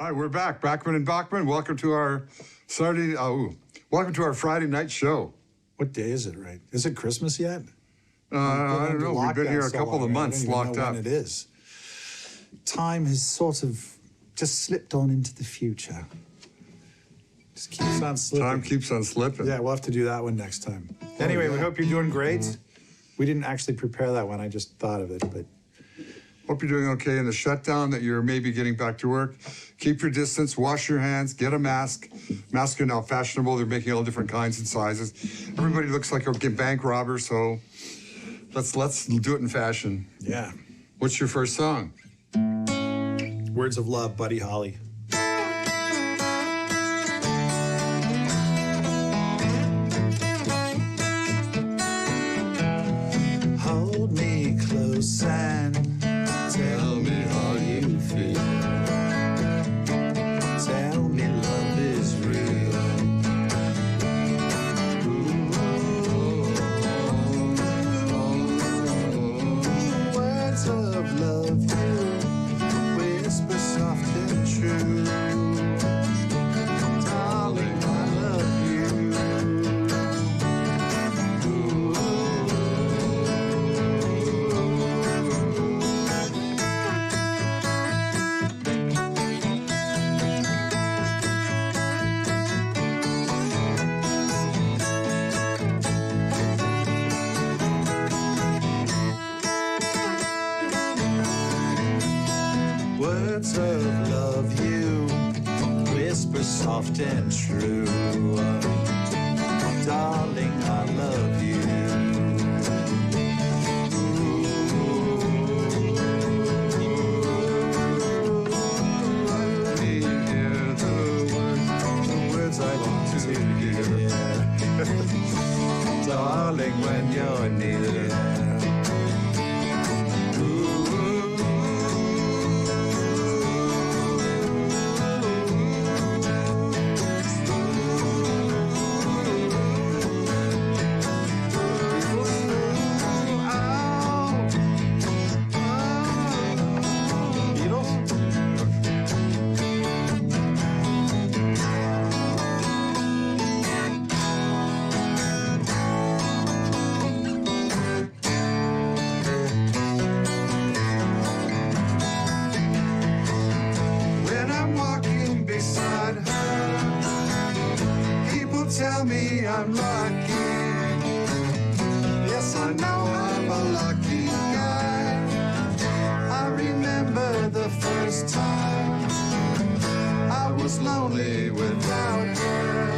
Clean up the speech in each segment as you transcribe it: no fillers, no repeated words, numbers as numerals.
Hi, we're back. Bachman Bachman. Welcome to our welcome to our Friday night show. What day is it, right? Is it Christmas yet? I don't know. We've been here a couple of months locked up. When it is. Time has sort of just slipped on into the future. Just keeps on slipping. Time keeps on slipping. Yeah, we'll have to do that one next time. Anyway, we hope you're doing great. We didn't actually prepare that one. I just thought of it, but... Hope you're doing okay in the shutdown, that you're maybe getting back to work. Keep your distance, wash your hands, get a mask. Masks are now fashionable. They're making all different kinds and sizes. Everybody looks like a bank robber, so let's do it in fashion. Yeah. What's your first song? Words of Love, Buddy Holly. Hold me close and tell me how you feel. Tell me love is real. Words of love, you whisper soft and true. Darling, I love you. Words of love, you whisper soft and true. Darling, I love you. Let me hear the words I want to hear. Darling, when you're near. Tell me I'm lucky. Yes, I know I'm a lucky guy. I remember the first time I was lonely without her.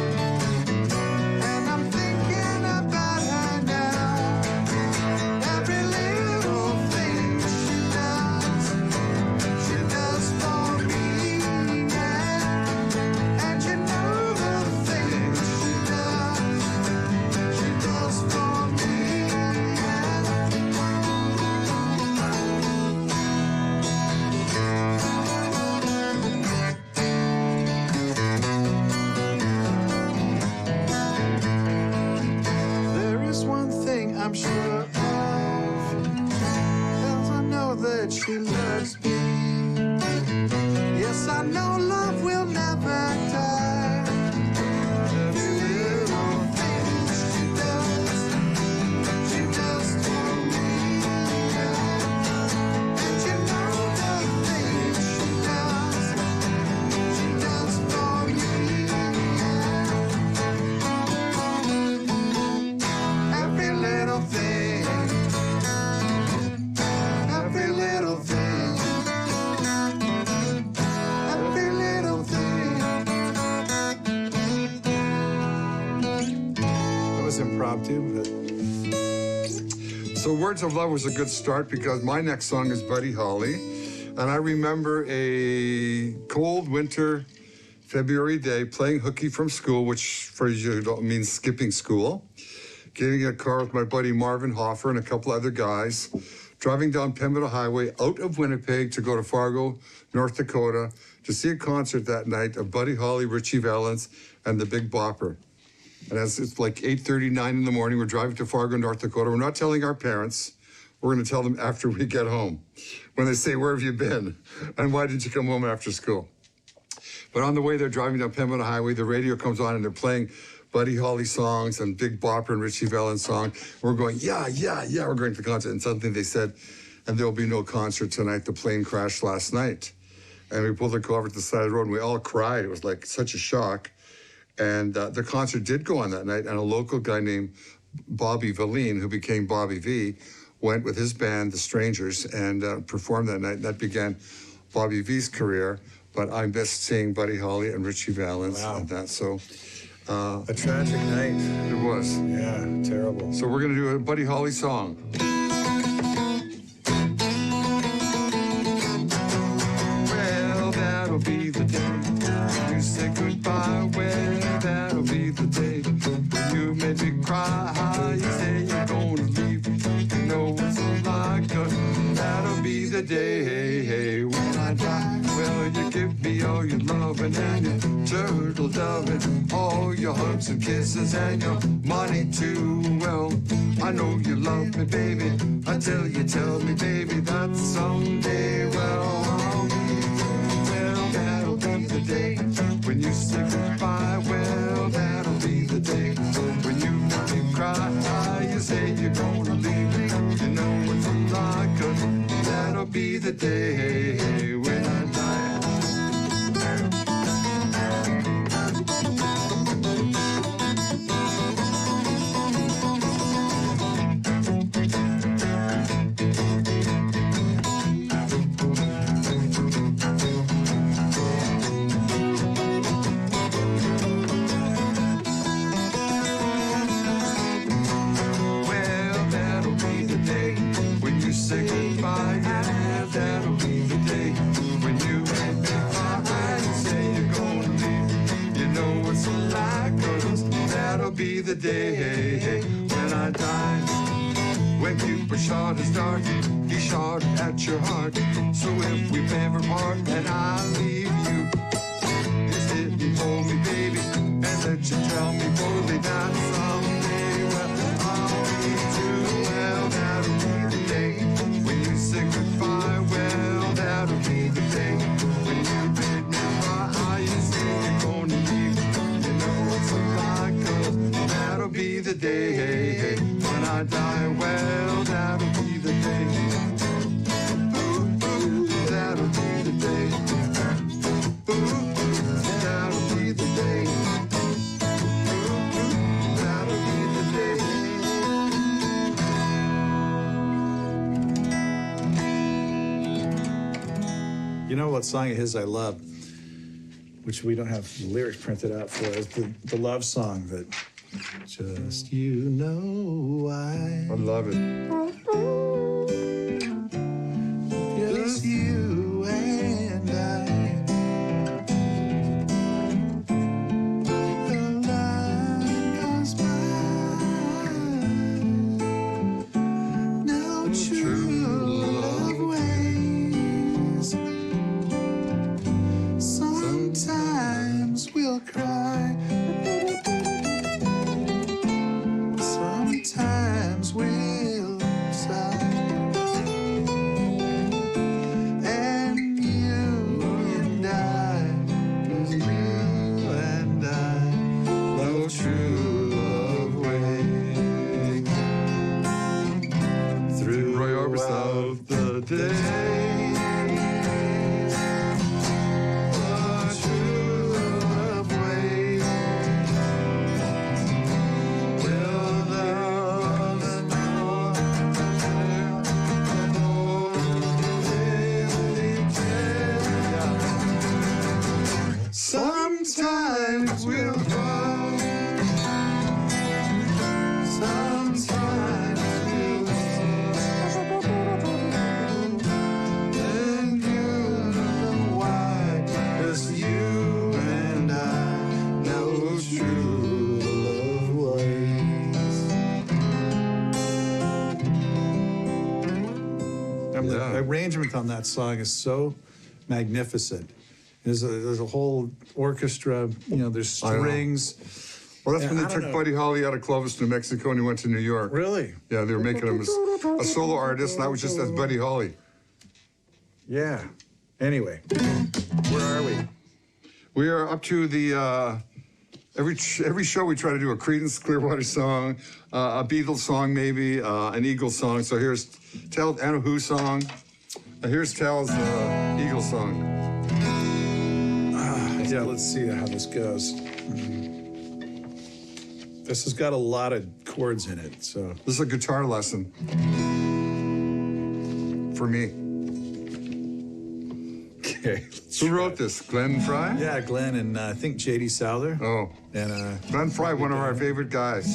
And I'm thinking about her now. Every little thing she does for me. Yeah. And you know the things I'm sure of, 'cause I know that she loves me. Yes, I know love will never die. Every little thing she does for me. And you know the things she does for me. Every little thing, every little thing, every little thing. That was impromptu, but... So Words of Love was a good start because my next song is Buddy Holly. And I remember a cold winter February day playing hooky from school, which for you don't mean skipping school. Getting in a car with my buddy Marvin Hoffer and a couple other guys, driving down Pembina Highway out of Winnipeg to go to Fargo, North Dakota, to see a concert that night of Buddy Holly, Richie Valens, and the Big Bopper. And as it's like 8:39 in the morning, we're driving to Fargo, North Dakota. We're not telling our parents. We're going to tell them after we get home. When they say, "Where have you been? And why did you come home after school?" But on the way they're driving down Pembina Highway, the radio comes on and they're playing Buddy Holly songs and Big Bopper and Richie Valens songs. We're going, yeah, yeah, yeah, we're going to the concert. And suddenly they said, and there'll be no concert tonight. The plane crashed last night. And we pulled the car over to the side of the road and we all cried. It was like such a shock. And the concert did go on that night. And a local guy named Bobby Valine, who became Bobby V, went with his band, The Strangers, and performed that night. That began Bobby V's career. But I missed seeing Buddy Holly and Richie Valens and that. So A tragic night. it was. Yeah, terrible. So we're going to do a Buddy Holly song. Well, that'll be the day you say goodbye. Well, that'll be the day when you made me cry. You say you're going to leave. You know it's a lie, 'cause that'll be the day when I die. Well, you give me all your loving and your turtle doving, all your hugs and kisses and your money too. Well, I know you love me, baby, until you tell me, baby, that someday, well, that'll be the day when you say goodbye. Well, that'll be the day when you make me cry. You say you're gonna leave me, you know it's a lie, 'cause that'll be the day when I die. Say goodbye, yeah, that'll be the day when you make me cry. You say you're gonna leave, you know it's a lie, 'cause that'll be the day when I die. When Cupid shot his dart, he shot at your heart. So if we ever part and I leave you, just hit me, hold me, baby, and let you tell me boldly that someday, well, I'll be too. Well, that'll be the day when you say goodbye. Well, that'll be the day when you bid me cry. You say you're gonna leave, you know it's a lie, 'cause that'll be the day when I die. Well, that'll be the day. Ooh, ooh, that'll be the day. Ooh, that'll be the day. Ooh, that'll be the day. You know what song of his I love, which we don't have the lyrics printed out for, is the love song that just you know I why. love it. Just you and I. The line goes by. No true love ways. Sometimes we'll cry. Sometimes we'll sigh. And you and I, no true love way. Through Roy Orbison. the day. The true love way. Will love sometimes we'll cry. Sometimes we'll sing. And you know why. 'Cause you and I know true love ways. And the Yeah. arrangement on that song is so magnificent. There's a whole orchestra, you know, there's I know. strings. Well, that's Yeah, when I they don't took know. Buddy Holly out of Clovis, New Mexico, and he went to New York. Really? Yeah, they were making him as a solo artist, and that was just as Buddy Holly. Yeah. Anyway, where are we? We are up to the, every show we try to do a Creedence Clearwater song, a Beatles song maybe, an Eagles song. So here's Tell and a Who song. Here's Tal's Eagles song. Yeah, let's see how this goes. This has got a lot of chords in it, so. This is a guitar lesson for me. Okay. Who wrote this? Glenn Fry? Yeah, Glenn and I think J.D. Souther. Oh. And Glenn Fry, one of our favorite guys.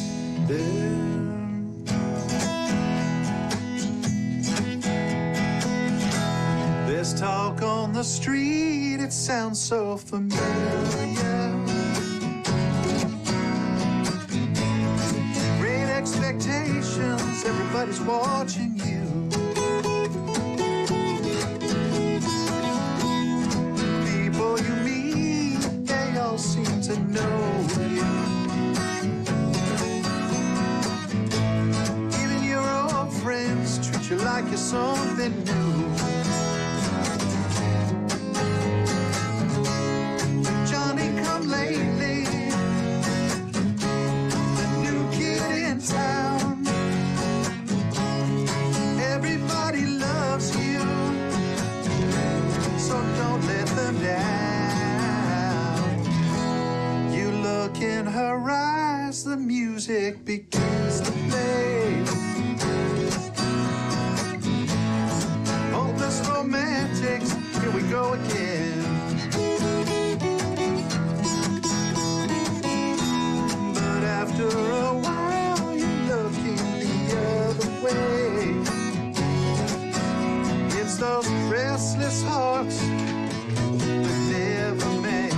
There's talk on the street, it sounds so familiar. Great expectations, everybody's watching you. People you meet, they all seem to know you. Even your old friends treat you like you're something new. Johnny come lately, the new kid in town. Everybody loves you, so don't let them down. You look in her eyes, the music begins to play. Hopeless romantics, here we go again. But after a while, you're looking the other way. It's those restless hearts that never mend.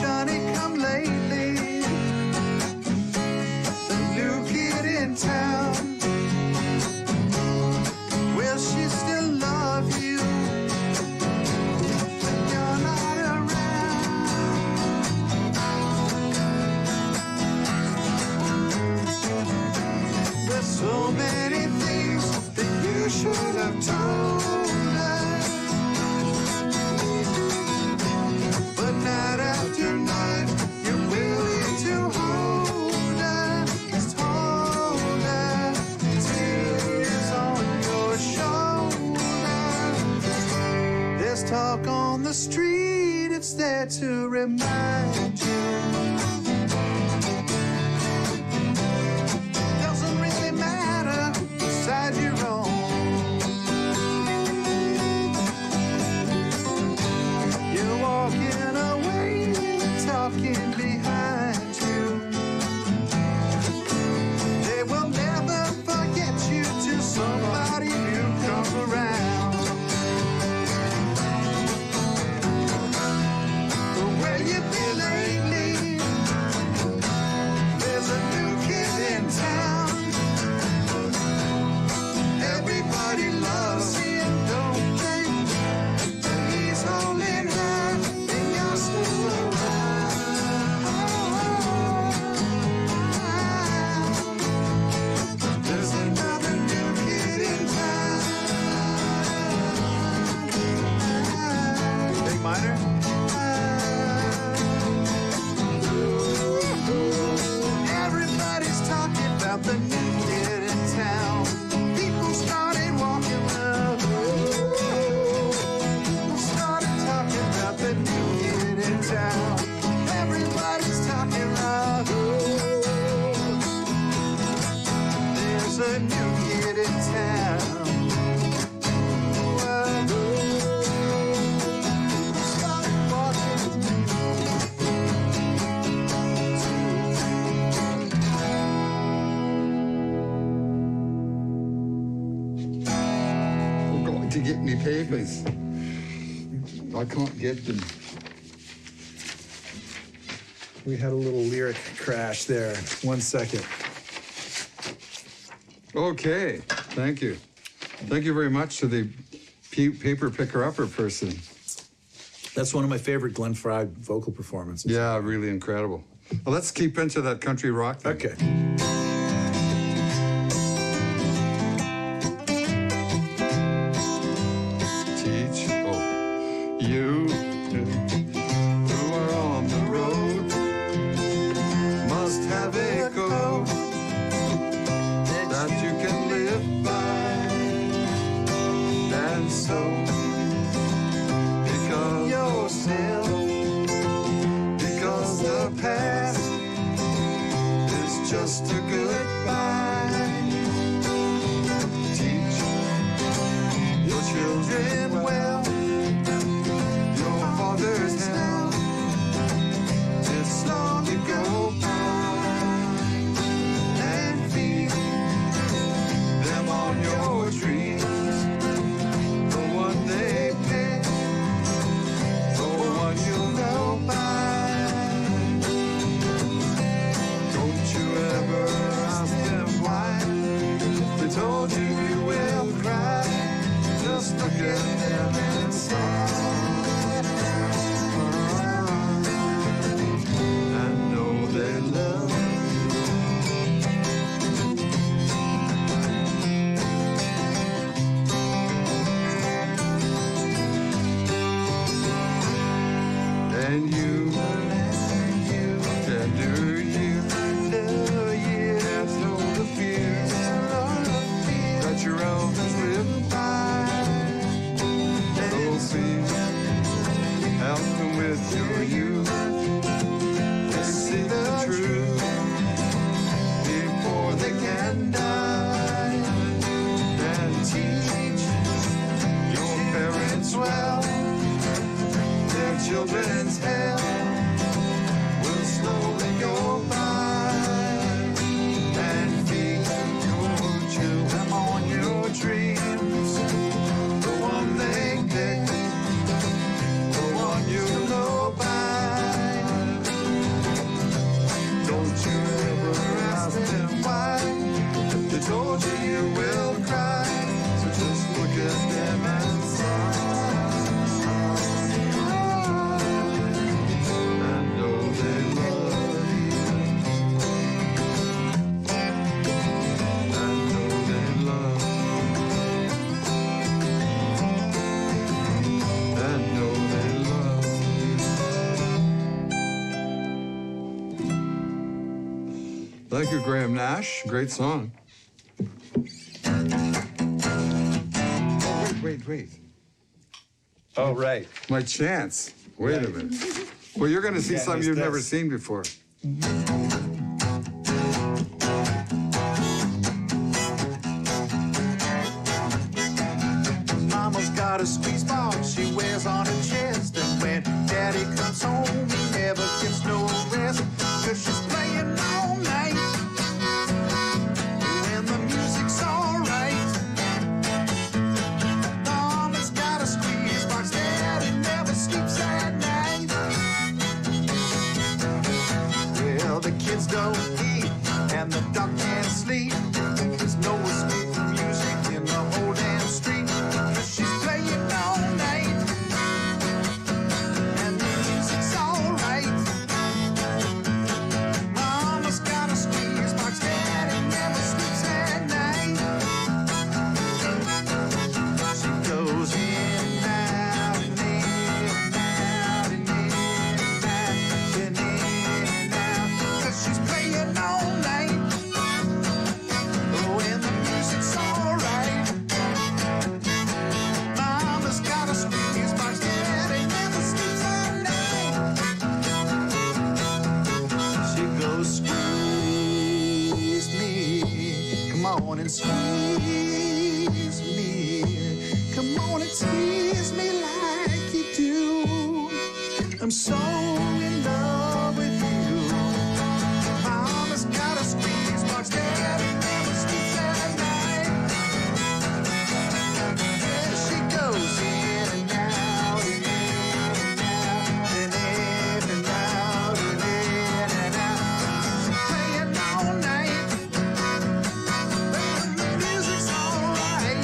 Johnny come lately, the new kid in town. Will she still love you when you're not around? There's so many things that you should have told her, but night after night you're willing to hold her, just hold her, tears on your shoulder. There's talk on the street, it's there to remind you. Doesn't really matter what side you're on. You're walking away, talking behind you. They will never forget you till somebody new comes around. But where you been lately? There's a new kid in town. Everybody loves him, don't they? He's holding her, and you're still around. There's another new kid in town. Big minor. Everybody's talking about the new kid in town. People started walking around. People started talking about the new kid in town. Everybody's talking about. There's a new kid in town. Started walking. We're going to get me papers. I can't get them. We had a little lyric crash there. 1 second. Okay, thank you. Thank you very much to the paper picker-upper person. That's one of my favorite Glenn Fry vocal performances. Yeah, really incredible. Well, let's keep into that country rock thing. Okay. a code that you can live by. And so, because yourself, because the past is just a goodbye. Teach your children well. Your father's hell, it's long ago by. And feed them on your dreams, the one they pick, the one you'll know by. Don't you ever ask them why. They told you you will cry. Just look at them and sigh. And know they love you. And you can do you. There's no the fear that your own has lived by. So please help them with your youth and see the truth before they can die. And teach your parents well. Their children's hell will slowly go by. And feed your children on your dreams, the one they pick, the one you know by. Don't you ever ask them why. They told you you will cry, so just look at them and sigh. And know they love you. And know they love you. And know they love you. Thank you, Graham Nash. Great song. Oh, wait. Oh, right. My chance. Wait a minute. Well, you're going to see Yeah, something he's you've this. never seen before. Mama's got a squeeze box she wears on her chest, and when Daddy comes home, he never gets no rest, 'cause she's playing all night when the music's all right. Mama's got a squeeze box, Daddy never sleeps at night. Well, the kids don't eat and the dog can't sleep. There's no escape from music in the whole damn street. 'Cause she's playing all night and the music's all right. Mama's got a squeeze box, Daddy never sleeps at night. She goes in and out and in and out and in and out and in and out, 'cause she's playing all night. Oh, and the music's all right. Mama's got a squeeze box, Daddy never sleeps at night. She goes, squeeze me, come on and squeeze me, come on and tease me like you do. I'm so in love with you. Mama's got a squeeze box, Daddy never sleeps at night. Yeah, she goes in and out and in and out and in and out. She's playing all night, and the music's all right.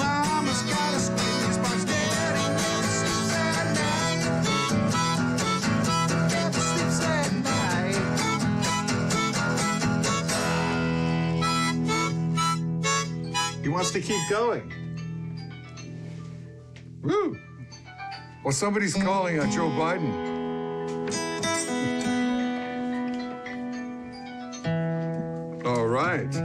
Mama's got a squeeze box, Daddy never sleeps at night. Never sleeps at night. He wants to keep going. Woo! Well, somebody's calling Joe Biden. right.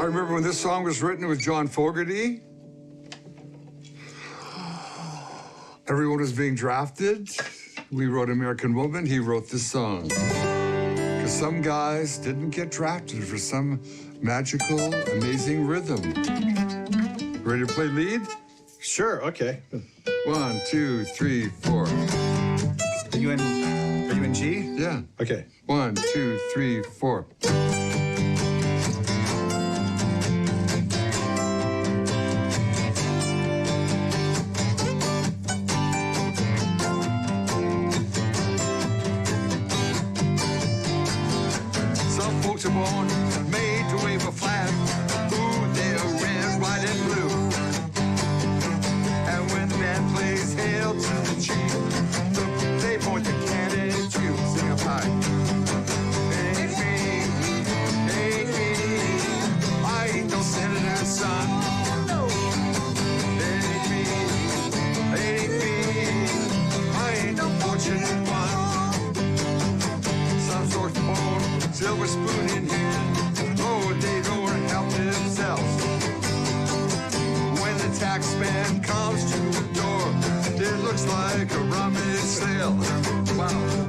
I remember when this song was written with John Fogerty. Everyone was being drafted. We wrote American Woman. He wrote this song. Because some guys didn't get drafted for some magical, amazing rhythm. Ready to play lead? Sure, okay. 1, 2, 3, 4. Are you in G? Yeah. Okay. 1, 2, 3, 4. Some folks are born made to wave a flag. Ooh, they're red, white, and blue. And when the band plays Hail to the Chief, they point the cannon at you. Sing up high. Ain't me. I ain't no senator's son. Ain't me. I ain't no fortunate one. Some sort's born, silver spoon in hand. Oh, they don't help themselves. When the tax man comes to the door, it looks like a rummage sale. Wow.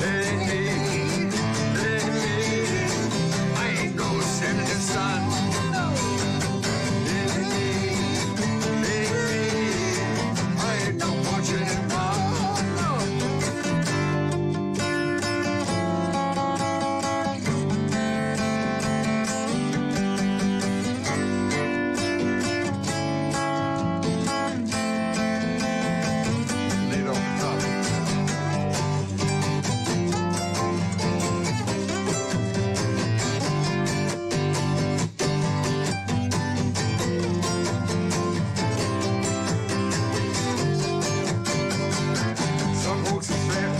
Ain't me. I ain't no senator's son. Ain't me. I ain't no fortunate one. They don't come. Some folks are fair,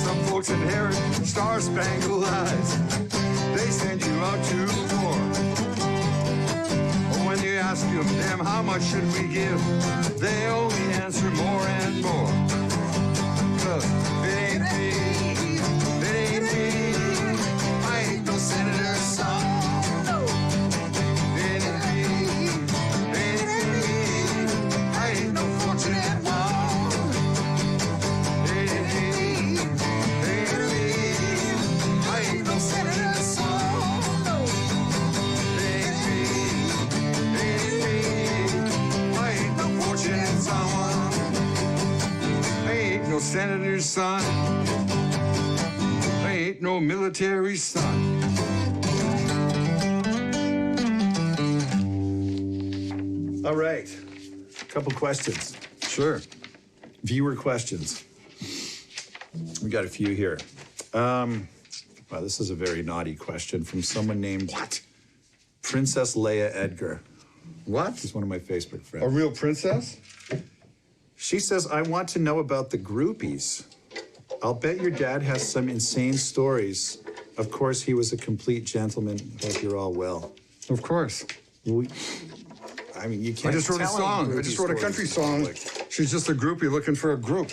some folks inherit star-spangled eyes. They send you out to war. But when you ask them how much should we give, they only answer more and more. 'Cause it ain't me, I ain't no senator's son. It ain't me, I ain't no fortunate one. It ain't me, I ain't no senator's son. It ain't me, I ain't no fortunate son. I ain't no senator's son. I ain't no military son. All right. Couple questions. Sure. Viewer questions. We got a few here. Wow, this is a very naughty question from someone named Princess Leia Edgar. What? She's one of my Facebook A friends. real princess? She says, I want to know about the groupies. I'll bet your dad has some insane stories. Of course, he was a complete gentleman. Hope you're all well. Of course. I mean, you I can't. just wrote a tell song. any I just groupie wrote a stories country in song. public. She's just a groupie looking for a group.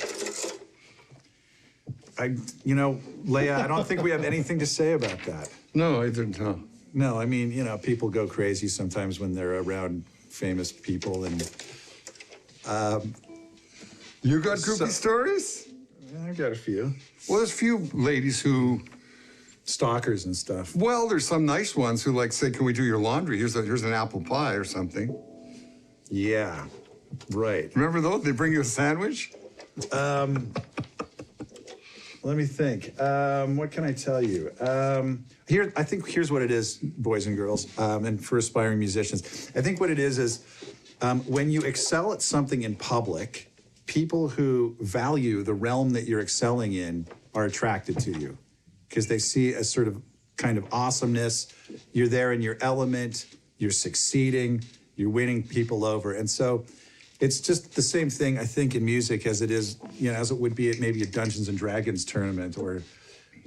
Leia, I don't think we have anything to say about that. No, I didn't know. No, I mean, people go crazy sometimes when they're around famous people, and You got groupie stories? I've got a few. Well, there's a few ladies who, Stalkers and stuff. well, there's some nice ones who like say, can we do your laundry? Here's an apple pie or something. Yeah, right. Remember those? They bring you a sandwich? Let me think. What can I tell you? I think here's what it is, boys and girls, and for aspiring musicians. I think what it is when you excel at something in public, people who value the realm that you're excelling in are attracted to you because they see a sort of kind of awesomeness. You're there in your element, you're succeeding, you're winning people over. And so it's just the same thing, I think, in music as it is, as it would be at maybe a Dungeons and Dragons tournament or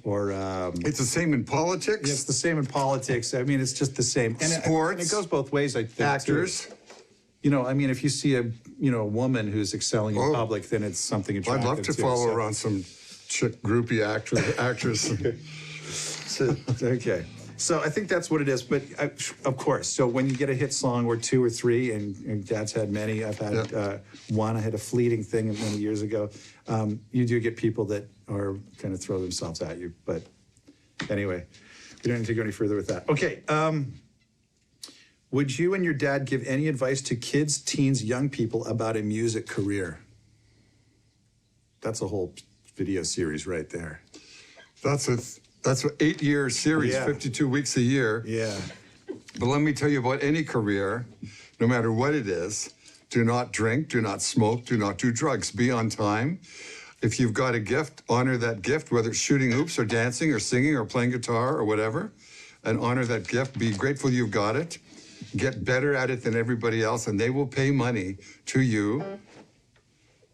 It's the same in politics? it's the same in politics. I mean, it's just the same. And Sports. it goes both ways, I think. Actors? Too. I mean, if you see a woman who's excelling in Oh. public, then it's something I'd attractive. love to too. follow So around some chick groupie actress. So, okay. So I think that's what it is. But of course, so when you get a hit song or two or three, and Dad's had many. I've had one. I had a fleeting thing many years ago. You do get people that are kind of throw themselves at you. But anyway, we don't need to go any further with that. Okay. Would you and your dad give any advice to kids, teens, young people about a music career? That's a whole video series right there. That's an 8-year series, Yeah. 52 weeks a year. Yeah. But let me tell you about any career, no matter what it is, do not drink, do not smoke, do not do drugs. Be on time. If you've got a gift, honor that gift, whether it's shooting hoops or dancing or singing or playing guitar or whatever, and honor that gift. Be grateful you've got it. Get better at it than everybody else, and they will pay money to you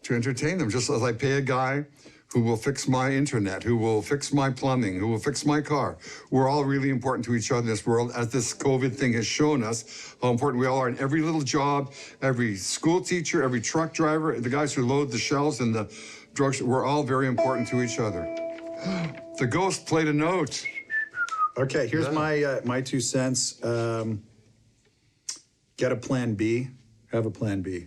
to entertain them, just as I pay a guy who will fix my internet, who will fix my plumbing, who will fix my car. We're all really important to each other in this world, as this COVID thing has shown us how important we all are in every little job, every school teacher, every truck driver, the guys who load the shelves in the drugstore. We're all very important to each other. The ghost played a note. Okay, here's my 2 cents. Get a plan B. Have a plan B.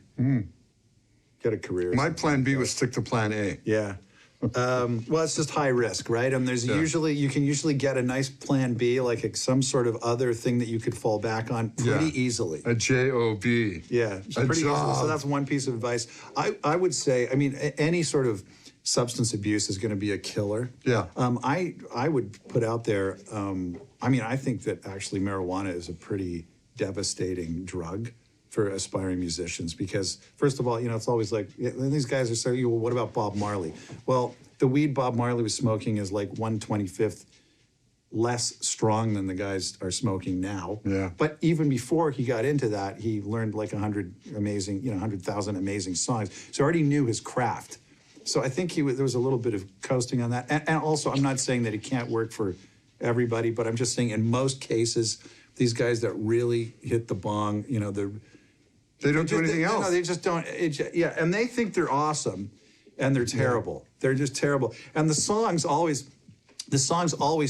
Get a career. My plan B was stick to plan A. Yeah. Well, it's just high risk, right? There's you can usually get a nice plan B, like some sort of other thing that you could fall back on pretty easily. A job. Yeah, A pretty easily. job. So that's one piece of advice. I would say, any sort of substance abuse is going to be a killer. Yeah. I would put out there, I think that actually marijuana is a pretty devastating drug for aspiring musicians because, first of all, it's always like, these guys are saying, well, what about Bob Marley? Well, the weed Bob Marley was smoking is like 1/25th less strong than the guys are smoking now. Yeah. But even before he got into that, he learned like 100,000 amazing songs. So already knew his craft. So I think there was a little bit of coasting on that. And also, I'm not saying that it can't work for everybody, but I'm just saying in most cases, these guys that really hit the bong, They don't do anything else. No, they just don't. And they think they're awesome, and they're terrible. Yeah. They're just terrible. And the songs always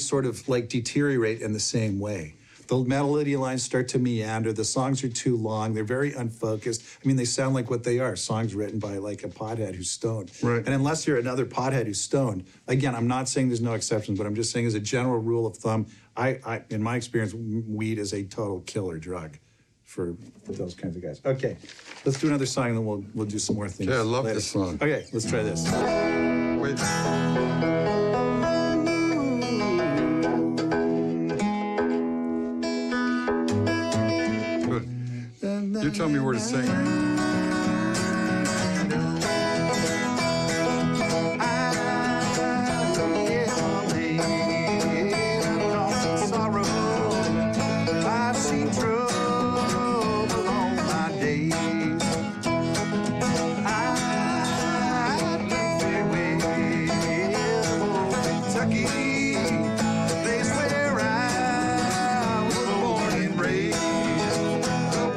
sort of like deteriorate in the same way. The melody lines start to meander. The songs are too long. They're very unfocused. They sound like what they are, songs written by like a pothead who's stoned. Right. And unless you're another pothead who's stoned, again, I'm not saying there's no exceptions, but I'm just saying as a general rule of thumb, I in my experience, weed is a total killer drug for those kinds of guys. Okay, let's do another song and then we'll do some more things. Yeah, I love later. this song. Okay, let's try this. Wait. Good. You tell me where to sing.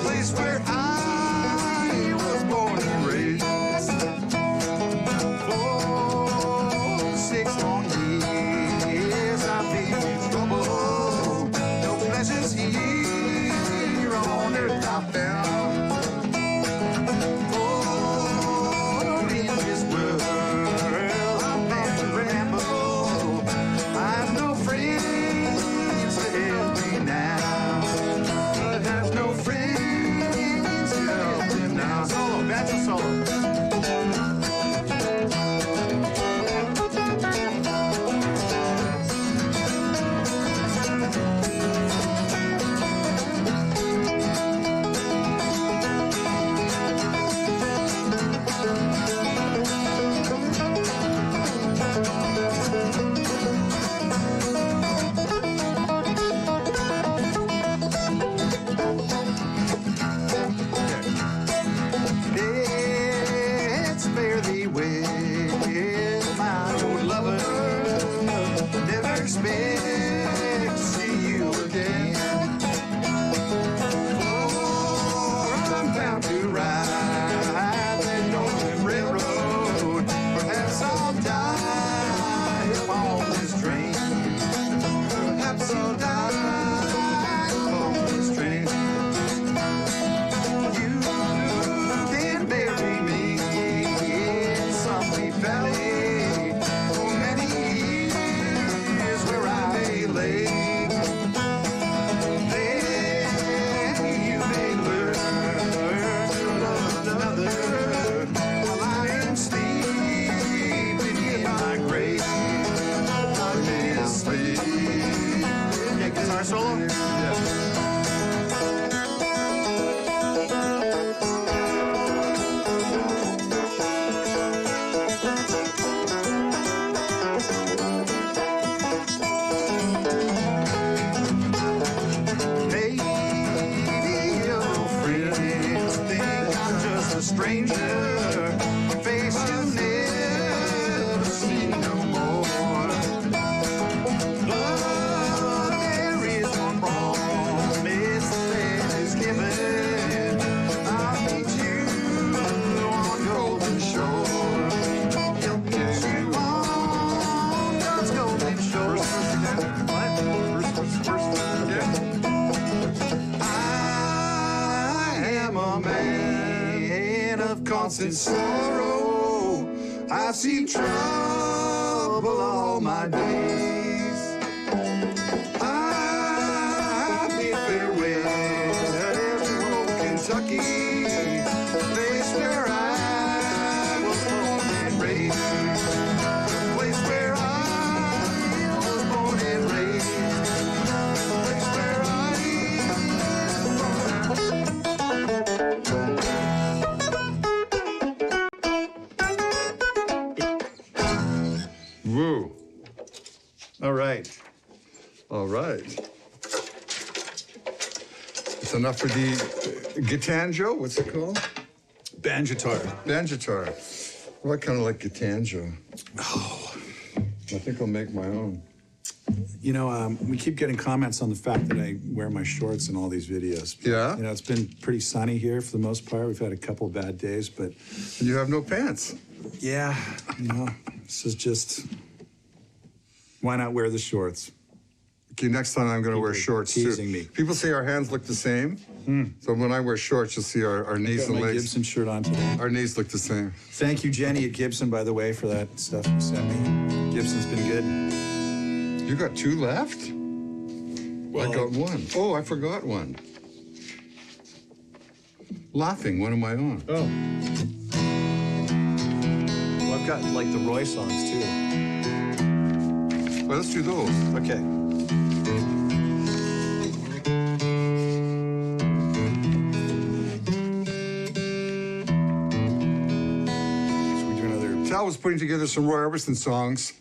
Place where I guitar solo? Yeah. Stranger, face you never see no more. But there is one promise that is given. I'll meet you on Golden Shore. I'll meet you on God's Golden Shore. I am a man of constant sorrow. I've seen trouble all my days. I bid farewell to old Kentucky, place where I was born and raised. The place where I was born and raised. The place where Woo. All right. All right. It's enough for the Gitanjo. What's it called? Banjitar. Banjitar. Well, I kind of like Gitanjo. Oh. I think I'll make my own. You know, we keep getting comments on the fact that I wear my shorts in all these videos. Yeah? You know, it's been pretty sunny here for the most part. We've had a couple of bad days, but And you have no pants. yeah, you know, this is just, why not wear the shorts? Okay, next time I'm going to wear People shorts teasing too. me. People say our hands look the same. So when I wear shorts, you'll see our knees Got and my legs. Gibson shirt on today. Our knees look the same. Thank you, Jenny at Gibson, by the way, for that stuff you sent me. Gibson's been good. You got two left? Well, I got one. Oh, I forgot one. Laughing, one of my own. Oh. Well, I've got like the Roy songs too. Well, let's do those. Okay. Should we do another? Sal was putting together some Roy Orbison songs,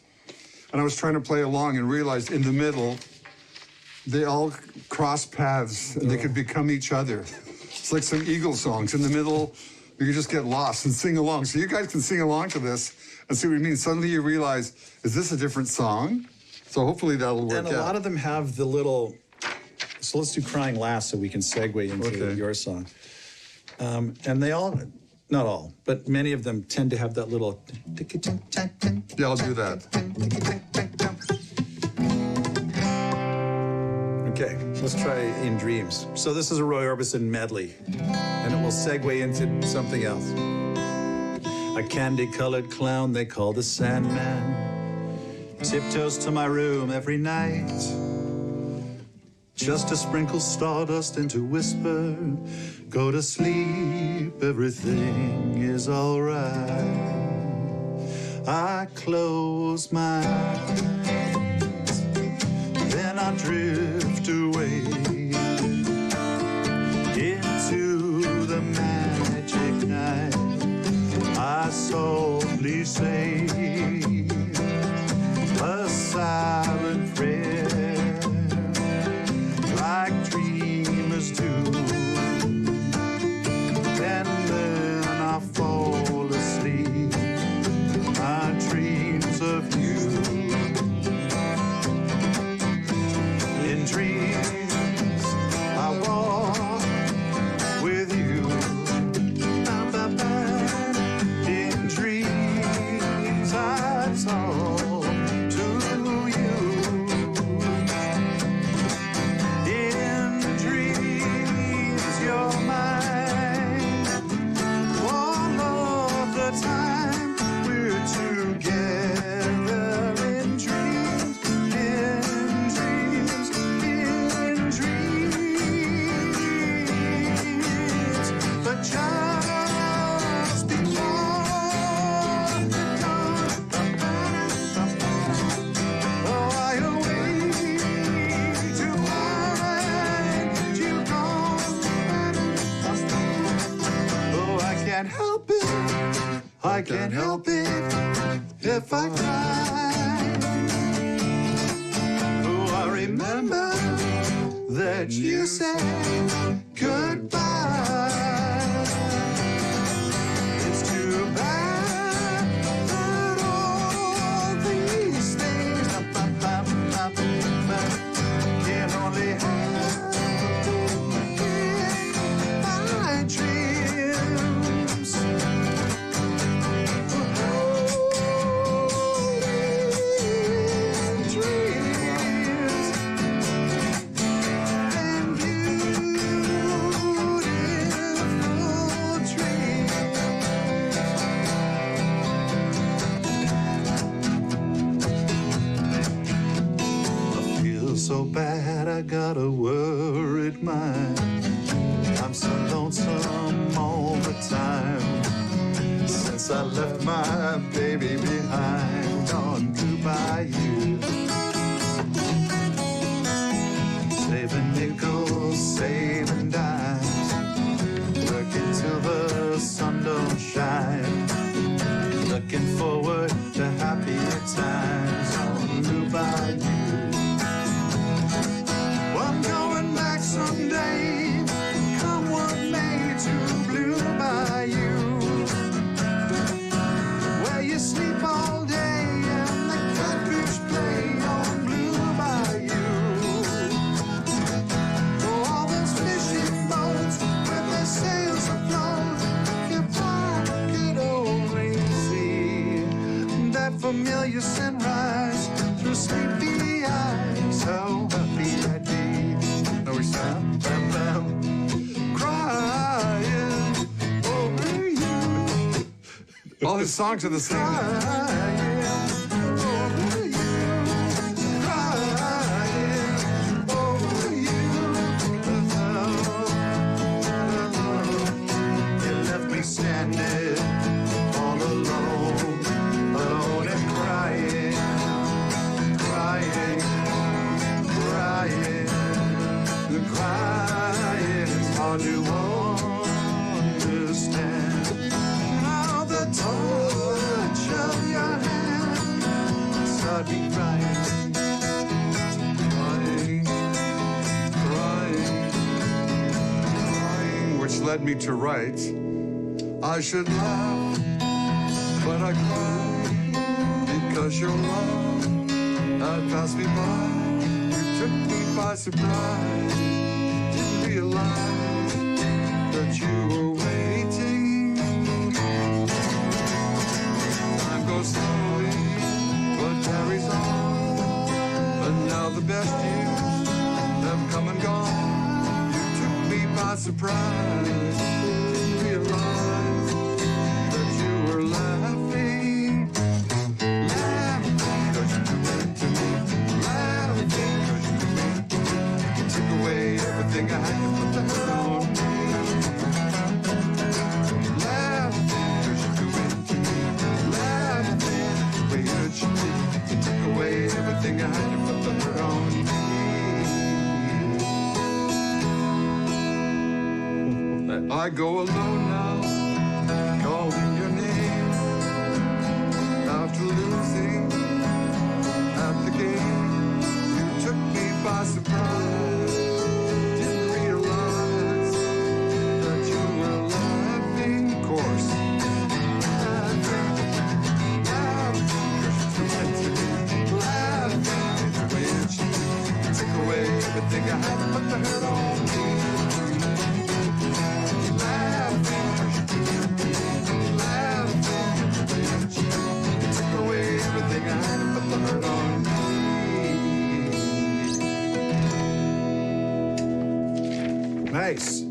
and I was trying to play along and realized in the middle, they all cross paths and they could become each other. It's like some Eagle songs. In the middle, you could just get lost and sing along. So you guys can sing along to this and see what it means. Suddenly you realize, is this a different song? So hopefully that'll work And out. a lot of them have the little. So let's do Crying Last so we can segue into Okay. your song. And they all, not all, but many of them tend to have that little. Yeah, I'll do that. Okay, let's try In Dreams. So this is a Roy Orbison medley, and it will segue into something else. A candy-colored clown they call the Sandman tiptoes to my room every night just to sprinkle stardust and to whisper, go to sleep, everything is all right. I close my eyes, then I drift away into the magic night. I softly say a silent prayer, like dreamers do, and then I fall asleep. My dreams of you. In dreams, I walk with you. In dreams, I talk can't help it if I cry. Oh, I remember that you said goodbye. It's too bad that all these things can only happen in my dreams. So bad I got a worried mind. I'm so lonesome all the time. Since I left my baby behind on Bayou. Saving nickels, saving dimes, working till the sun don't shine. Looking forward to happier times on Bayou. I'm going back someday, come what may, to Blue Bayou, where you sleep all day and the catfish play on Blue Bayou. Oh, all those fishing boats with their sails afloat, if I could only see that familiar sunrise through sleepy eyes, how happy I'd be. Crying over you. All his songs are the same. Crying over you. Crying over you. You left me standing all alone, alone and crying, crying, crying. Crying, it's hard to understand how the touch of your hand started me crying, Crying, crying, crying, which led me to write, I should laugh, but I cry, because your love had passed me by. You took me by surprise, didn't realize that you were waiting. Time goes slowly, but carries on, and now the best years have come and gone. You took me by surprise, didn't realize that you were laughing, laughing, because you were into me, laughing, because you were into me. You took away everything I had to put the hurt on me. Laughing, because you were into me, laughing, the way that you did. You took away everything I had to put the hurt on me. I go alone now, calling your name, after losing at the game. You took me by surprise, didn't realize that you were laughing, of course. Laughing, laughing, 'cause you went to me, laughing, the way that you took away everything I had to put the hurt on me. Nice.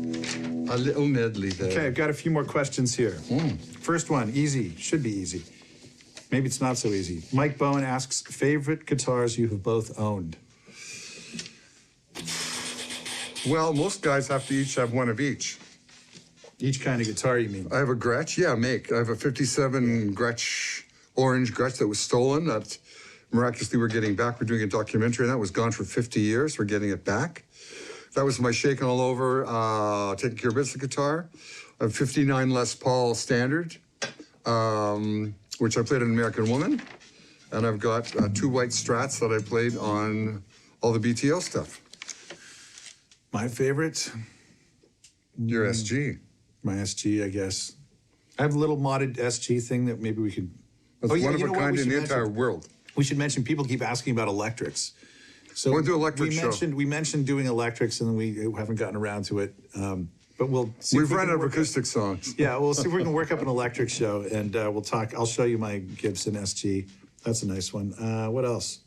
A little medley there. Okay, I've got a few more questions here. First one, easy. Should be easy. Maybe it's not so easy. Mike Bowen asks, favorite guitars you have both owned? Well, most guys have to each have one of each. Each kind of guitar, you mean? I have a Gretsch, yeah, make. I have a 57 Gretsch, orange Gretsch that was stolen that miraculously we're getting back. We're doing a documentary and that was gone for 50 years. We're getting it back. That was my shaking all over, taking care of business guitar. I have 59 Les Paul Standard. which I played on American Woman. And I've got 2 white Strats that I played on all the BTO stuff. My favorite? Your SG. My SG, I guess. I have a little modded SG thing that maybe we could... That's one of a kind in the entire world. We should mention, people keep asking about electrics. So We'll do electric show. We mentioned doing electrics, and we haven't gotten around to it. But we'll see. We've run out of acoustic songs. Yeah, we'll see if we can work up an electric show, and we'll talk. I'll show you my Gibson SG. That's a nice one. What else?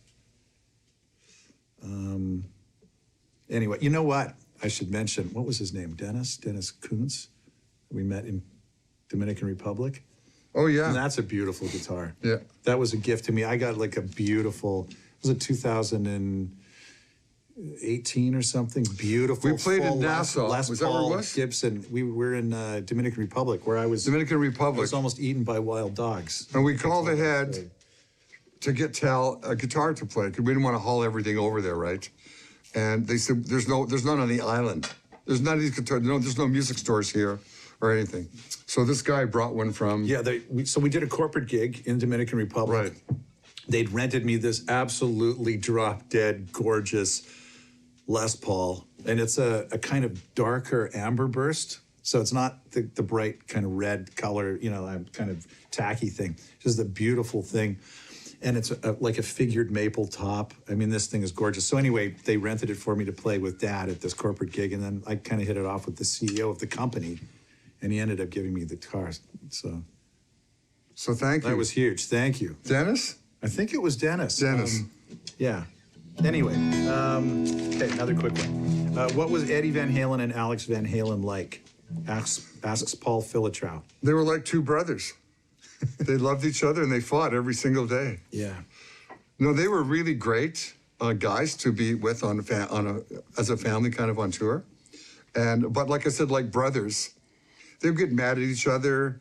Anyway, you know what? I should mention, what was his name? Dennis Kuntz. We met in Dominican Republic. Oh, yeah. And that's a beautiful guitar. Yeah. That was a gift to me. I got like a beautiful, was it 2018 or something? Beautiful. We played in full Nassau. Les Was that where it Paul was? Gibson. We were in Dominican Republic, where I was Dominican Republic. almost eaten by wild dogs. And we called ahead to get Tal a guitar to play, because we didn't want to haul everything over there, right? And they said, there's none on the island. There's none of these guitars. No, there's no music stores here or anything. So this guy brought one from... Yeah, so we did a corporate gig in Dominican Republic. Right. They'd rented me this absolutely drop-dead, gorgeous Les Paul. And it's a kind of darker amber burst. So it's not the bright kind of red color, kind of tacky thing. It's just a beautiful thing. And it's like a figured maple top. I mean, this thing is gorgeous. So anyway, they rented it for me to play with Dad at this corporate gig. And then I kind of hit it off with the CEO of the company. And he ended up giving me the guitar. So thank you. that was huge. Thank you. Dennis? I think it was Dennis. Dennis. Yeah. Anyway, okay, another quick one. What was Eddie Van Halen and Alex Van Halen like? Asks Paul Philitrow. They were like 2 brothers. They loved each other and they fought every single day. Yeah. No, they were really great guys to be with as a family, kind of on tour. But like I said, like brothers, they would get mad at each other,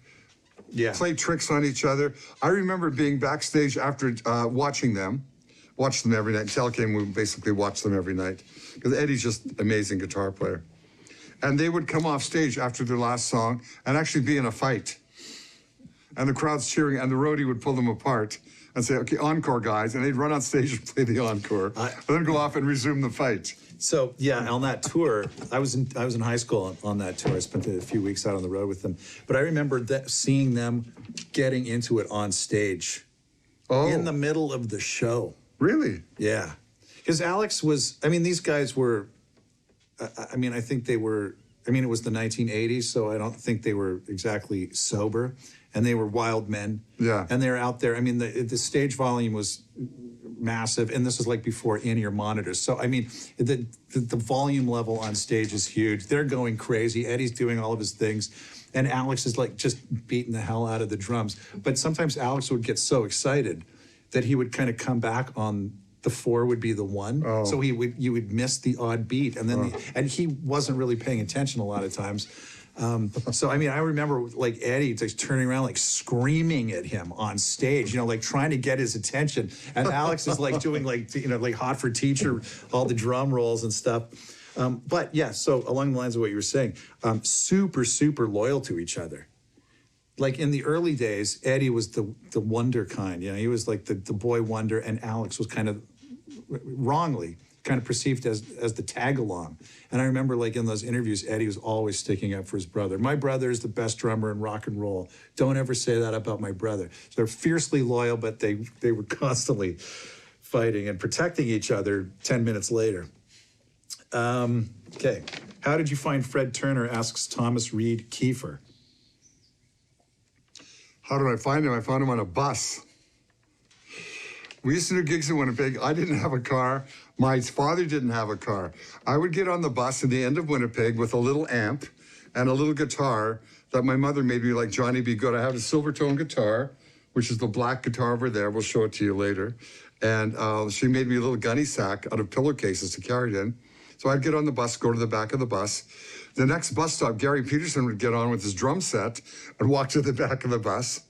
play tricks on each other. I remember being backstage after watched them every night. Tal came, we basically watched them every night, because Eddie's just an amazing guitar player. And they would come off stage after their last song and actually be in a fight. And the crowd's cheering, and the roadie would pull them apart and say, okay, encore, guys. And they'd run on stage and play the encore, and then go off and resume the fight. So, yeah, on that tour, I was in high school on that tour. I spent a few weeks out on the road with them. But I remember seeing them getting into it on stage in the middle of the show. Really? Yeah. Because Alex was, these guys were, I think they were, it was the 1980s, so I don't think they were exactly sober. And they were wild men. Yeah. And they're out there. The stage volume was massive, and this was like before in-ear monitors. So, the volume level on stage is huge. They're going crazy. Eddie's doing all of his things, and Alex is like just beating the hell out of the drums. But sometimes Alex would get so excited that he would kind of come back on the 4 would be the 1. Oh. So you would miss the odd beat, and then and he wasn't really paying attention a lot of times. So, I remember like Eddie just turning around, like screaming at him on stage, like trying to get his attention. And Alex is like doing like Hot for Teacher, all the drum rolls and stuff. But yeah, so along the lines of what you were saying, super, super loyal to each other. Like in the early days, Eddie was the wonder kind, he was like the boy wonder, and Alex was kind of wrongly kind of perceived as the tag along. And I remember like in those interviews, Eddie was always sticking up for his brother. My brother is the best drummer in rock and roll. Don't ever say that about my brother. So they're fiercely loyal, but they were constantly fighting and protecting each other 10 minutes later. Okay. How did you find Fred Turner, asks Thomas Reed Kiefer. How did I find him? I found him on a bus. We used to do gigs in Winnipeg. I didn't have a car. My father didn't have a car. I would get on the bus at the end of Winnipeg with a little amp and a little guitar that my mother made me like Johnny Be Good. I have a Silvertone guitar, which is the black guitar over there. We'll show it to you later. And she made me a little gunny sack out of pillowcases to carry it in. So I'd get on the bus, go to the back of the bus. The next bus stop, Gary Peterson would get on with his drum set and walk to the back of the bus.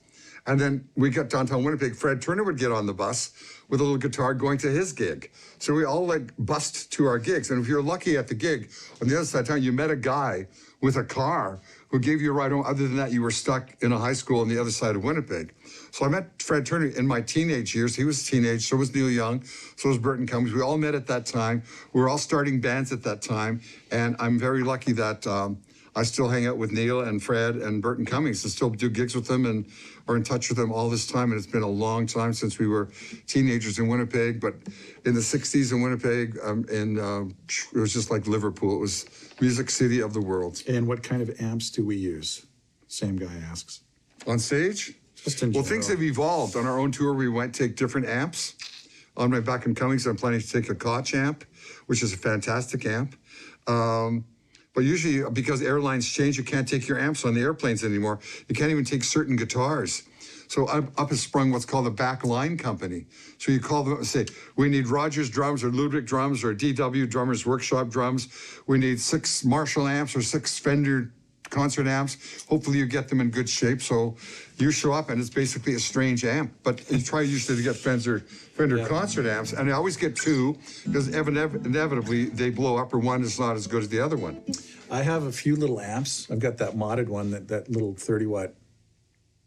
And then we got downtown Winnipeg. Fred Turner would get on the bus with a little guitar going to his gig. So we all like bussed to our gigs. And if you're lucky at the gig, on the other side of town, you met a guy with a car who who gave you a ride home. Other than that, you were stuck in a high school on the other side of Winnipeg. So I met Fred Turner in my teenage years. He was a teenage, so was Neil Young, so was Burton Cummings. We all met at that time. We were all starting bands at that time, and I'm very lucky that I still hang out with Neil and Fred and Burton Cummings and still do gigs with them and are in touch with them all this time. And it's been a long time since we were teenagers in Winnipeg. But in the 60s in Winnipeg, it was just like Liverpool. It was Music City of the world. And what kind of amps do we use? Same guy asks. On stage? Just in Well, general. things have evolved. On our own tour, we went take different amps. On my Bachman Cummings, I'm planning to take a Koch amp, which is a fantastic amp. But usually, because airlines change, you can't take your amps on the airplanes anymore. You can't even take certain guitars. So up has sprung what's called a back line company. So you call them up and say, we need Rogers drums or Ludwig drums or DW Drummers Workshop drums. We need 6 Marshall amps or 6 Fender concert amps. Hopefully you get them in good shape. So you show up and it's basically a strange amp. But you try usually to get Fender concert amps. And I always get 2 because inevitably they blow up or one is not as good as the other one. I have a few little amps. I've got that modded one, that little 30-watt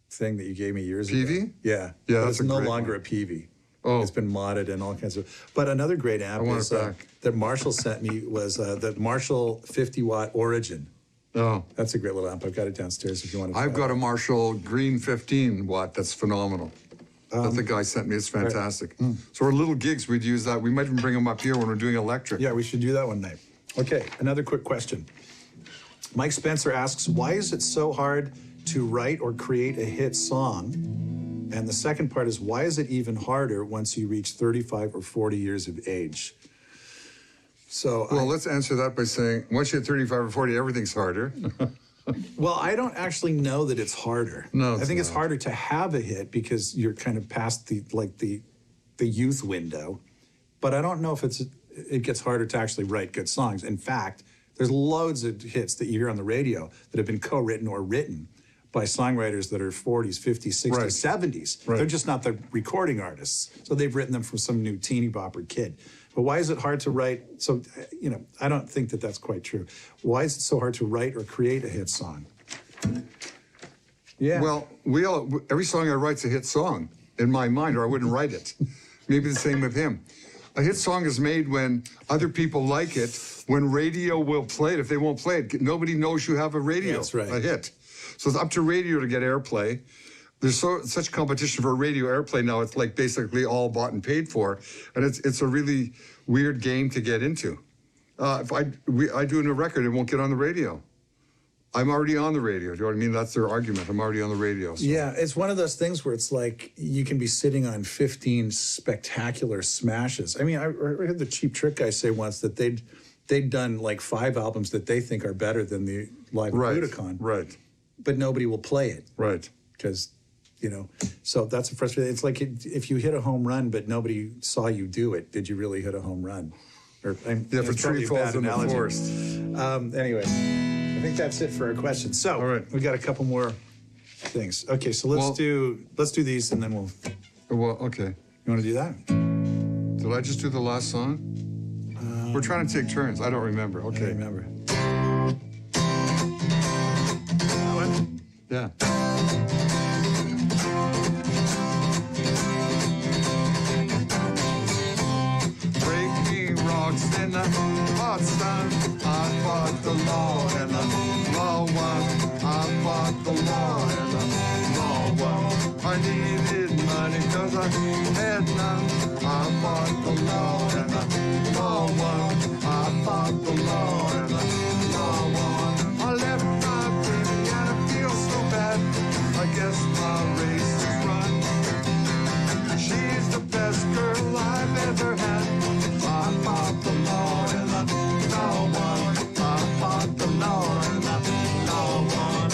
thing that you gave me years ago. PV? Yeah. Yeah, But that's it's a no great longer one. a PV. Oh. It's been modded and all kinds of. But another great amp I want it back. that Marshall sent me was the Marshall 50-watt Origin. Oh. That's a great little amp. I've got it downstairs if you want to. I've got a Marshall Green 15 watt that's phenomenal. That the guy sent me. It's fantastic. So our little gigs, we'd use that. We might even bring them up here when we're doing electric. Yeah, we should do that one night. Okay, another quick question. Mike Spencer asks, why is it so hard to write or create a hit song? And the second part is, why is it even harder once you reach 35 or 40 years of age? So, Well, let's answer that by saying, once you hit 35 or 40, everything's harder. well, I don't actually know that it's harder. No, I it's think it's not. harder to have a hit because you're kind of past the youth window. But I don't know if it gets harder to actually write good songs. In fact, there's loads of hits that you hear on the radio that have been co-written or written by songwriters that are 40s, 50s, 60s, Right. 70s. Right. They're just not the recording artists. So they've written them from some new teeny bopper kid. But why is it hard to write? So, I don't think that that's quite true. Why is it so hard to write or create a hit song? Yeah. Well, every song I write's a hit song in my mind, or I wouldn't write it. Maybe the same with him. A hit song is made when other people like it, when radio will play it. If they won't play it, nobody knows you have a radio, That's right. a hit. So it's up to radio to get airplay. There's such competition for radio airplay now. It's like basically all bought and paid for, and it's a really weird game to get into. If I do a new record, it won't get on the radio. I'm already on the radio. Do you know what I mean? That's their argument. I'm already on the radio. So. Yeah, it's one of those things where it's like you can be sitting on 15 spectacular smashes. I mean, I heard the Cheap Trick guy say once that they'd done like 5 albums that they think are better than the live at Right, Budokan, right, but nobody will play it right. because, so that's a frustrating. It's like if you hit a home run but nobody saw you do it, did you really hit a home run? Yeah, if a it's tree probably a falls bad in the analogy. forest. Anyway, I think that's it for our questions. So All right. we got a couple more things. Okay, so let's do these and then we'll. Well, okay. You want to do that? Did I just do the last song? We're trying to take turns. I don't remember. I Okay. remember. Yeah. Breaking rocks in the hot sun. I fought the law and the law won. I fought the law and the law won. I needed money because I had none. I fought the law and the law won. I fought the law and the law won. I left my baby and I feel so bad. I guess my race is run. She's the best girl I've ever had. I fought the law and the law won. I fought the law and the law won.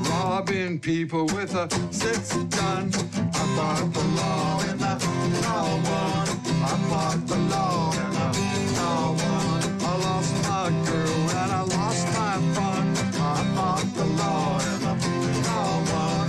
Robbing people with a 6-gun. I fought the law and the law won. I fought the law and the law won. I lost my girl and I lost my fun. I fought the law and the law won.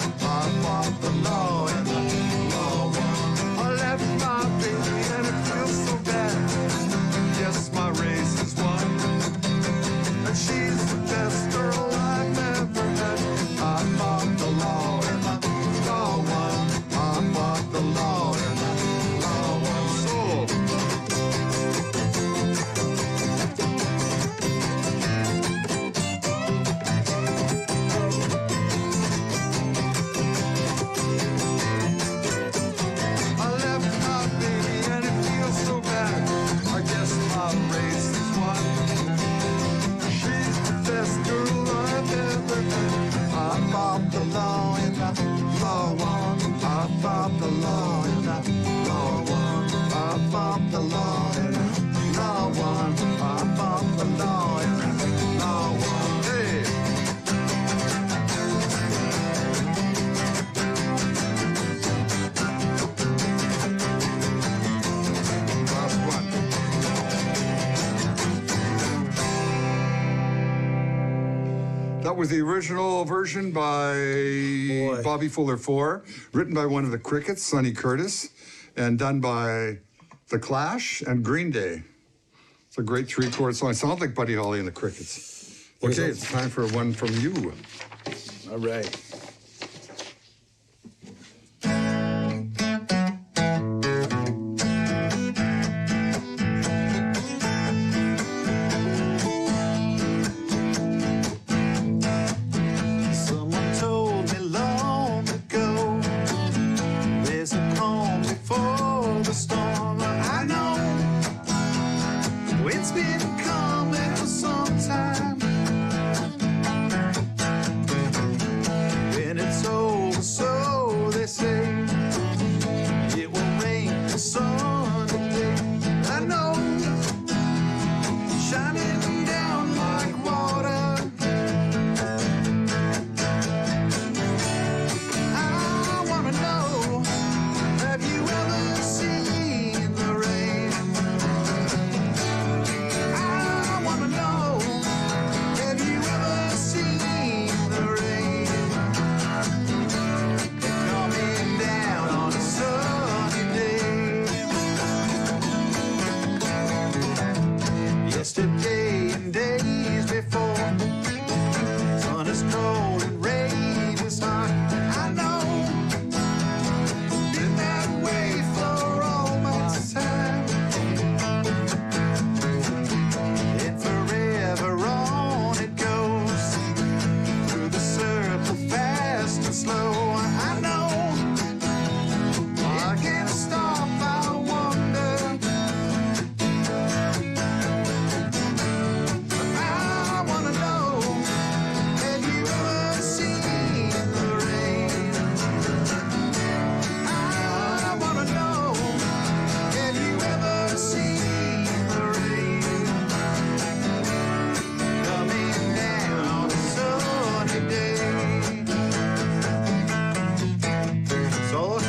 That was the original version by Bobby Fuller 4, written by one of the Crickets, Sonny Curtis, and done by The Clash and Green Day. It's a great three-chord song. It sounds like Buddy Holly and the Crickets. Okay, it's time for one from you. All right. Someone told me long ago there's a calm before the storm. I know it's been coming for some time. When it's over, so they say, it will rain a sunny day. I know, shining down like water. I wanna know, have you ever seen the rain? I wanna know, have you ever seen the rain? Coming down on a sunny day. Yesterday and days before, sun is cold and rain is hot. I know, been that way for all my time. And forever on it goes, through the circle fast and slow. I know, I can't stop, I wonder. I wanna know, have you ever seen the rain? I wanna know, have you ever seen the rain? Coming down on a sunny day. Solo?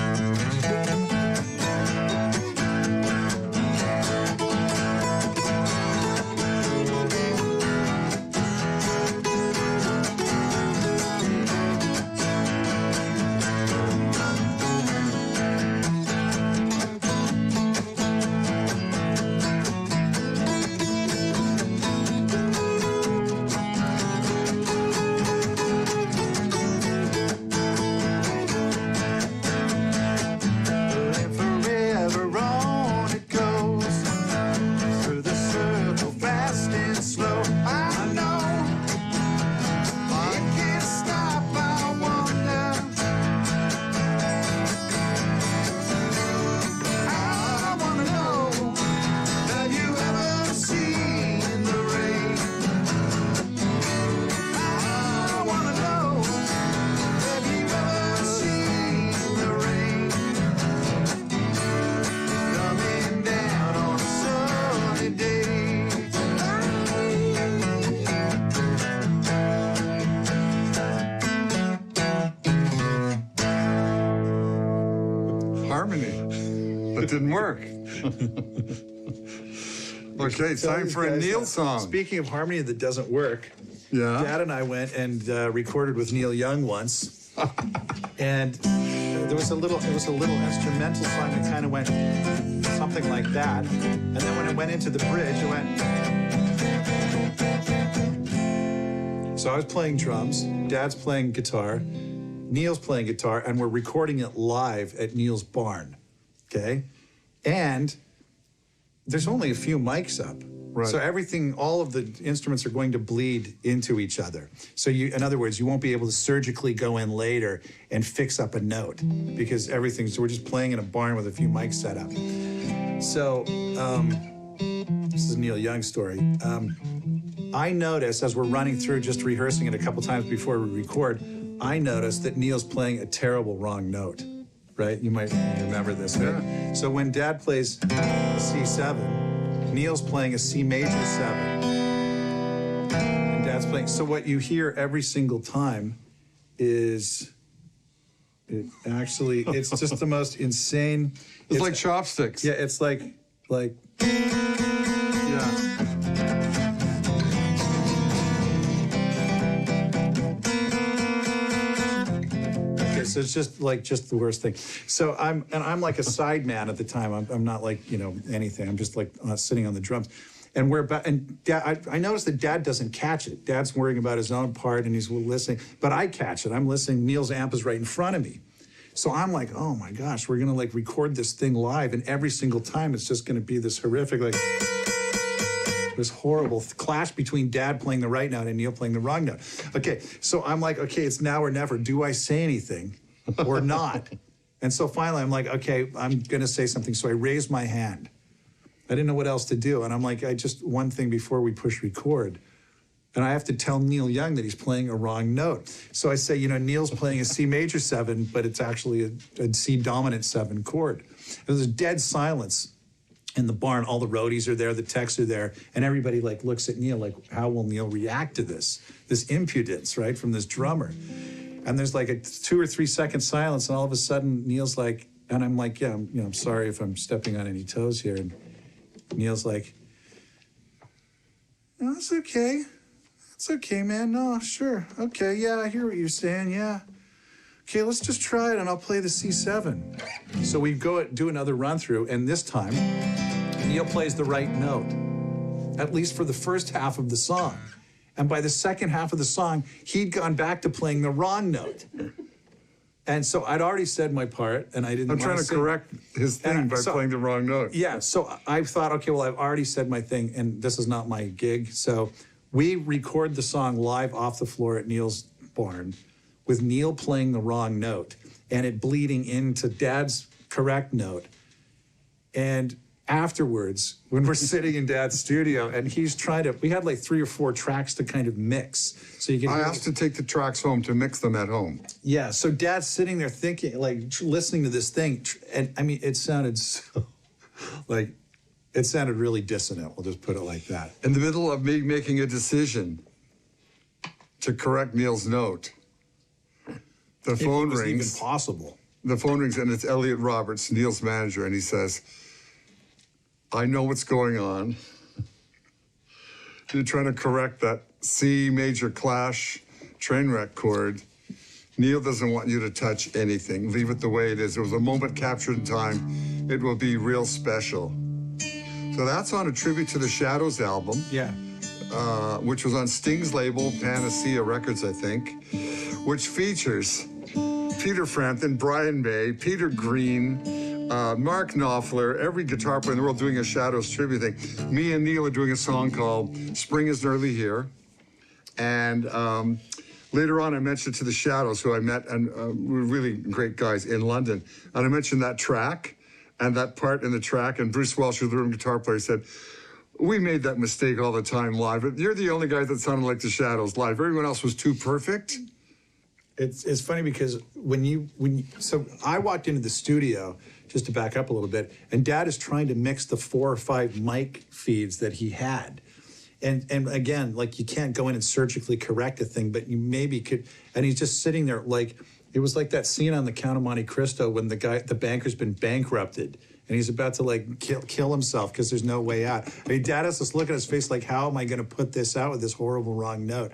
And forever on it goes, through the circle fast and slow. I know, it can't stop, I wonder. I wanna know, have you ever seen the rain? I wanna know, have you ever seen the rain? Coming down on a sunny day. Harmony. That didn't work. Okay, it's time for a Neil song. Speaking of harmony that doesn't work, Yeah. Dad and I went and recorded with Neil Young once, and it was a little instrumental song that kind of went something like that, and then when it went into the bridge, it went. So I was playing drums, Dad's playing guitar, Neil's playing guitar, and we're recording it live at Neil's barn, okay? And there's only a few mics up. Right. So everything, all of the instruments are going to bleed into each other. So in other words, you won't be able to surgically go in later and fix up a note because so we're just playing in a barn with a few mics set up. So this is a Neil Young story. I noticed as we're running through just rehearsing it a couple times before we record, I noticed that Neil's playing a terrible wrong note, right? You might remember this, right? Yeah. So when Dad plays C7, Neil's playing a C major 7. And Dad's playing. So what you hear every single time is it's just the most insane. It's like chopsticks. Yeah, it's like Yeah. So it's just the worst thing. So I'm like a side man at the time. I'm not like, anything. I'm just like sitting on the drums. And Dad, I noticed that Dad doesn't catch it. Dad's worrying about his own part and he's listening, but I catch it. I'm listening. Neil's amp is right in front of me. So I'm like, oh my gosh, we're gonna record this thing live, and every single time it's just gonna be this horrific, this horrible clash between Dad playing the right note and Neil playing the wrong note. Okay, so I'm like, okay, it's now or never. Do I say anything or not? And so finally I'm like, okay, I'm gonna say something. So I raised my hand. I didn't know what else to do. And I'm like, one thing before we push record. And I have to tell Neil Young that he's playing a wrong note. So I say, Neil's playing a C major 7, but it's actually a C dominant 7 chord. There's a dead silence in the barn. All the roadies are there, the techs are there, and everybody looks at Neil like, how will Neil react to this impudence, right, from this drummer? And there's a 2 or 3 second silence, and all of a sudden Neil's like, and I'm like, yeah, I'm sorry if I'm stepping on any toes here. And Neil's like, no, it's okay. It's okay, man. No, sure. Okay, yeah, I hear what you're saying, yeah. Okay, let's just try it, and I'll play the C7. So we do another run through, and this time, Neil plays the right note, at least for the first half of the song. And by the second half of the song, he'd gone back to playing the wrong note. And so I'd already said my part, and I didn't I'm trying to correct his thing by playing the wrong note. Yeah, so I thought, okay, well, I've already said my thing, and this is not my gig. So we record the song live off the floor at Neil's barn with Neil playing the wrong note and it bleeding into Dad's correct note. And afterwards, when we're sitting in Dad's studio and he's we had 3 or 4 tracks to kind of mix. So you can I asked to take the tracks home to mix them at home. Yeah, so Dad's sitting there thinking, listening to this thing. And I mean, it sounded so, it sounded really dissonant. We'll just put it like that. In the middle of me making a decision to correct Neil's note, the phone rings. If it was even possible. The phone rings, and it's Elliot Roberts, Neil's manager, and he says, I know what's going on. You're trying to correct that C major clash train wreck chord. Neil doesn't want you to touch anything. Leave it the way it is. It was a moment captured in time. It will be real special. So that's on a Tribute to the Shadows album. Yeah. Which was on Sting's label, Panacea Records, I think, which features Peter Frampton, Brian May, Peter Green, Mark Knopfler, every guitar player in the world doing a Shadows tribute thing. Me and Neil are doing a song called Spring is Nearly Here. And later on, I mentioned to the Shadows, who I met, and were really great guys in London. And I mentioned that track and that part in the track. And Bruce Welsh, who's the room guitar player, said, we made that mistake all the time live. But you're the only guy that sounded like the Shadows live. Everyone else was too perfect. It's funny because so I walked into the studio, just to back up a little bit, and Dad is trying to mix the 4 or 5 mic feeds that he had. And again, you can't go in and surgically correct a thing, but you maybe could, and he's just sitting there it was like that scene on The Count of Monte Cristo when the banker's been bankrupted and he's about to kill himself because there's no way out. I mean, Dad has this look at his face how am I going to put this out with this horrible wrong note?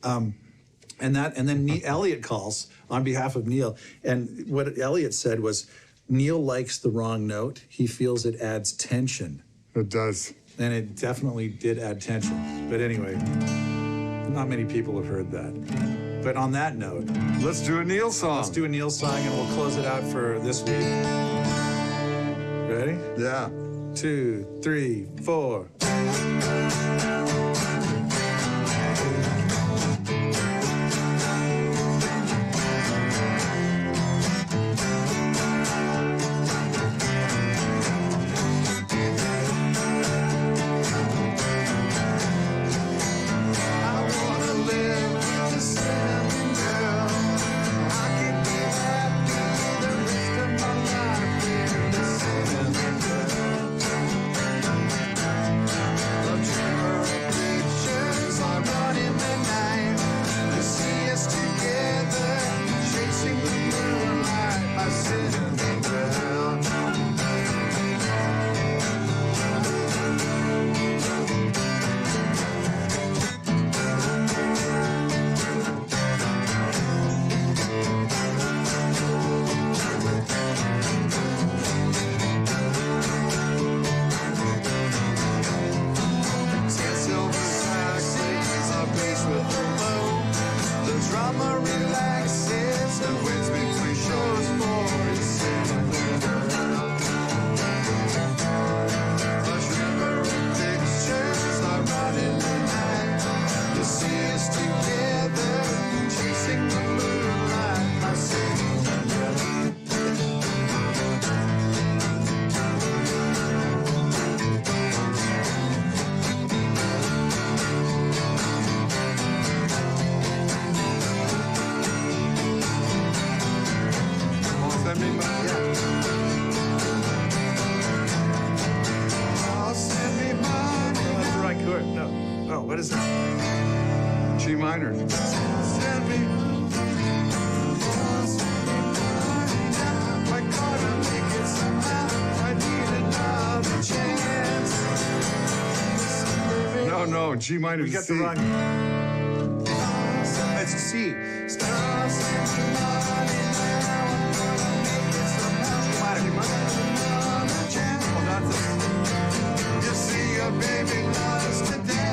And then Elliot calls on behalf of Neil. And what Elliot said was, Neil likes the wrong note. He feels it adds tension. It does. And it definitely did add tension. But anyway, not many people have heard that. But on that note, let's do a Neil song. Let's do a Neil song and we'll close it out for this week. Ready? Yeah. 2, 3, 4. I'm running What is it? G minor. Send me. I gotta make it somehow. I need another chance. No, G minor. We got C. the wrong. It's a C. You see, your baby loves to dance.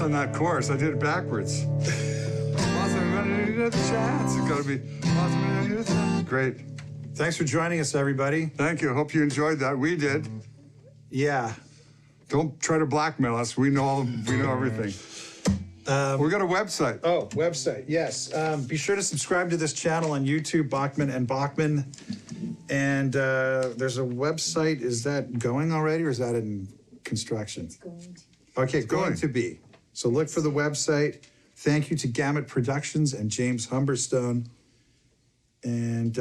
On that chorus, I did it backwards. It's gotta be great. Thanks for joining us, everybody. Thank you. Hope you enjoyed that. We did. Yeah. Don't try to blackmail us. We know everything. We got a website. Oh, website. Yes. Be sure to subscribe to this channel on YouTube, Bachman and Bachman. And there's a website. Is that going already, or is that in construction? It's going to. Okay, going to be. So look for the website. Thank you to Gamut Productions and James Humberstone. And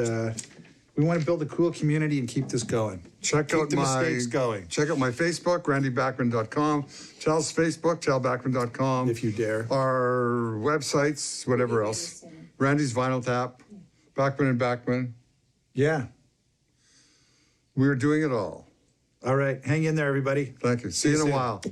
we want to build a cool community and keep this going. Keep the mistakes going. Check out my Facebook, randybachman.com. Tel's Facebook, telbachman.com. If you dare. Our websites, whatever else. Randy's Vinyl Tap, Bachman and Bachman. Yeah. We're doing it all. All right. Hang in there, everybody. Thank you. See you in a while.